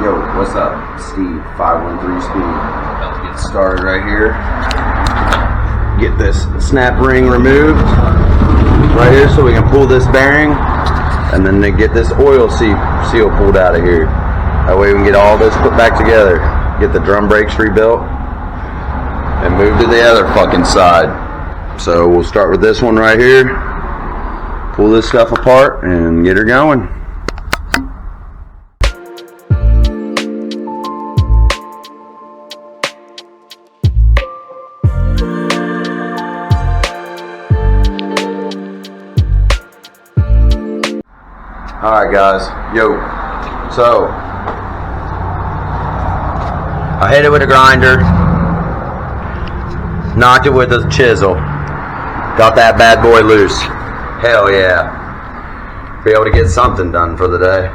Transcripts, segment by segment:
Yo, what's up? Steve, 513 Speed. About to get started right here. Get this snap ring removed right here so we can pull this bearing, and then get this oil seal pulled out of here. That way we can get all this put back together. Get the drum brakes rebuilt and move to the other fucking side. So we'll start with this one right here. Pull this stuff apart and get her going. Alright guys, yo, so I hit it with a grinder, knocked it with a chisel, got that bad boy loose. Hell yeah, be able to get something done for the day.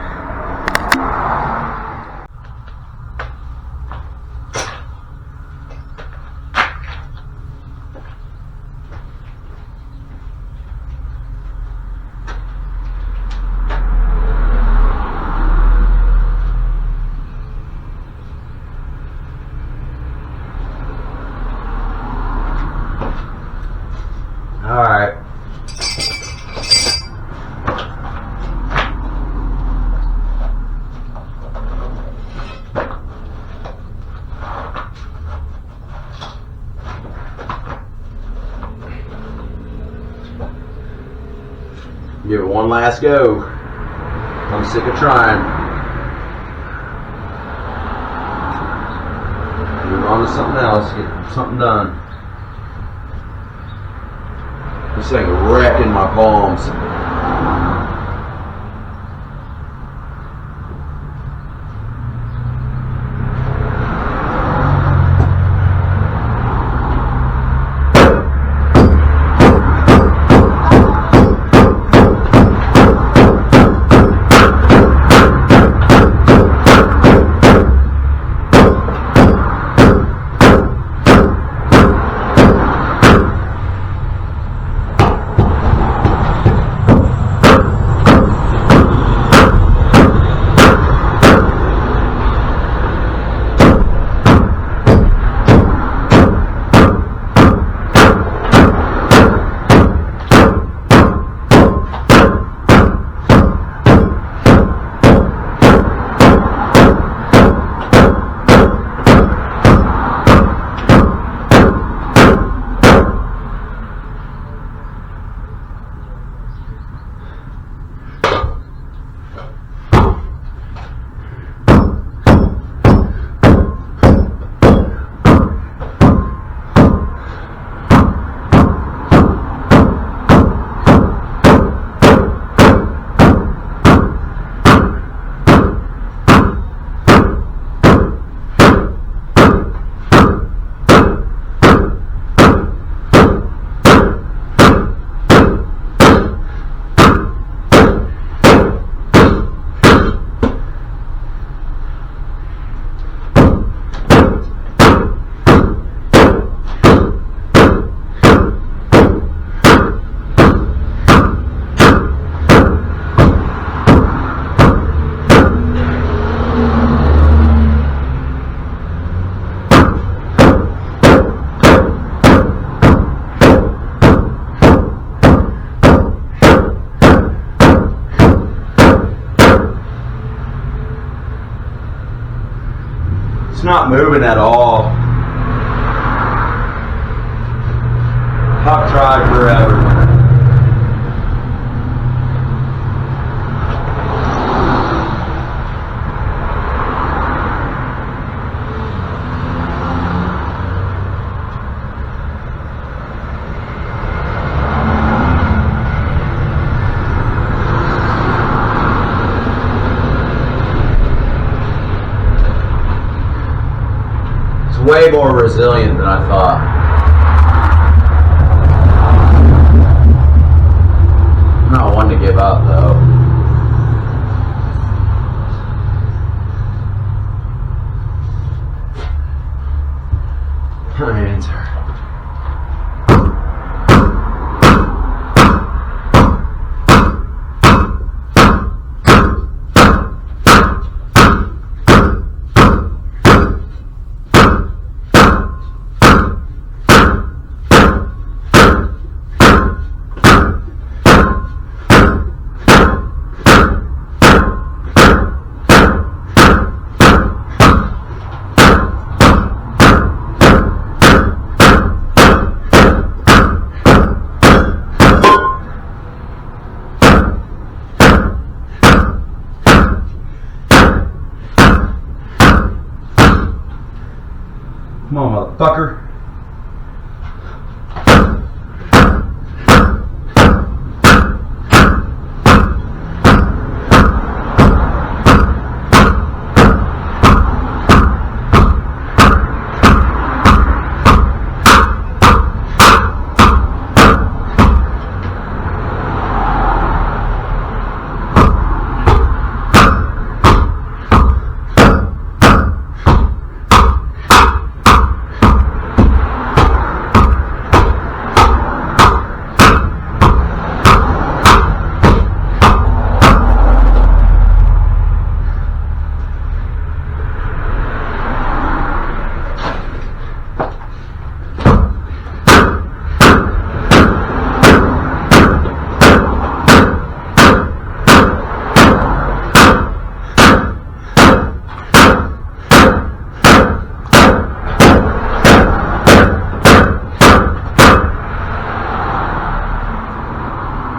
Alright. Give it one last go. I'm sick of trying. Move on to something else, get something done. This thing wrecking my palms. It's not moving at all. I've tried forever. Way more resilient than I thought. I'm not one to give up though. My hands hurt. Come on, motherfucker.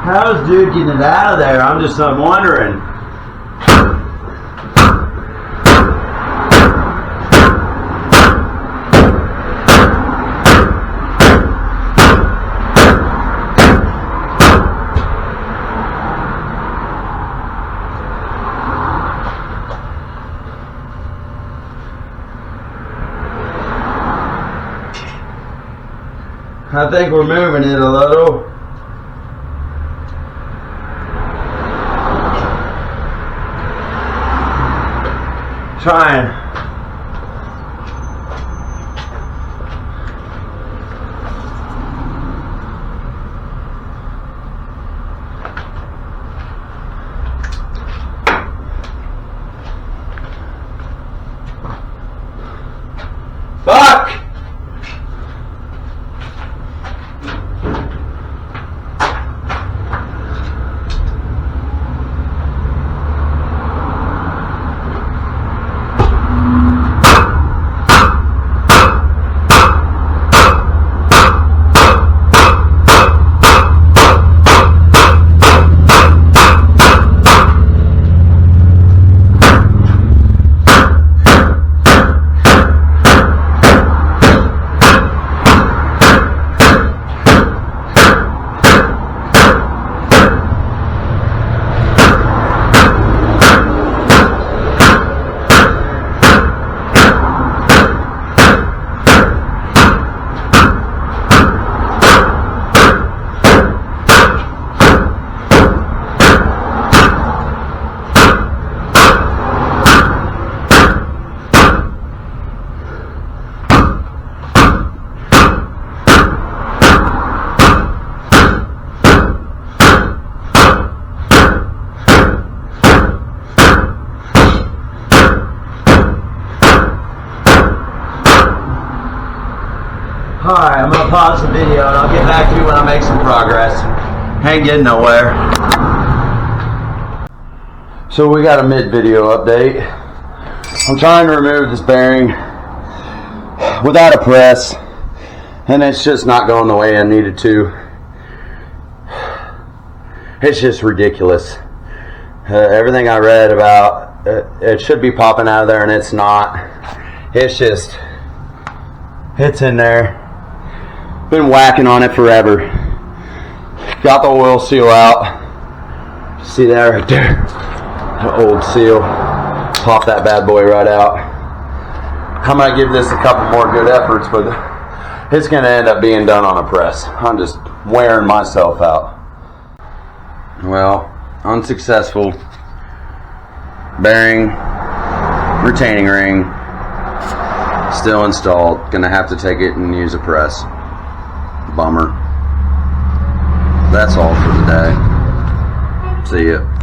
How's dude getting it out of there? I'm wondering. I think we're moving it a little. Trying. Fuck! Alright, I'm gonna pause the video and I'll get back to you when I make some progress. Ain't getting nowhere. So we got a mid-video update. I'm trying to remove this bearing without a press, and it's just not going the way I needed to. It's just ridiculous. Everything I read about it should be popping out of there, and it's not. It's in there. Been whacking on it forever. Got the oil seal out. See that right there? The old seal. Pop that bad boy right out. I'm gonna give this a couple more good efforts, but it's gonna end up being done on a press. I'm just wearing myself out. Well, unsuccessful. Bearing, retaining ring, still installed. Gonna have to take it and use a press. Bummer. That's all for today. See ya.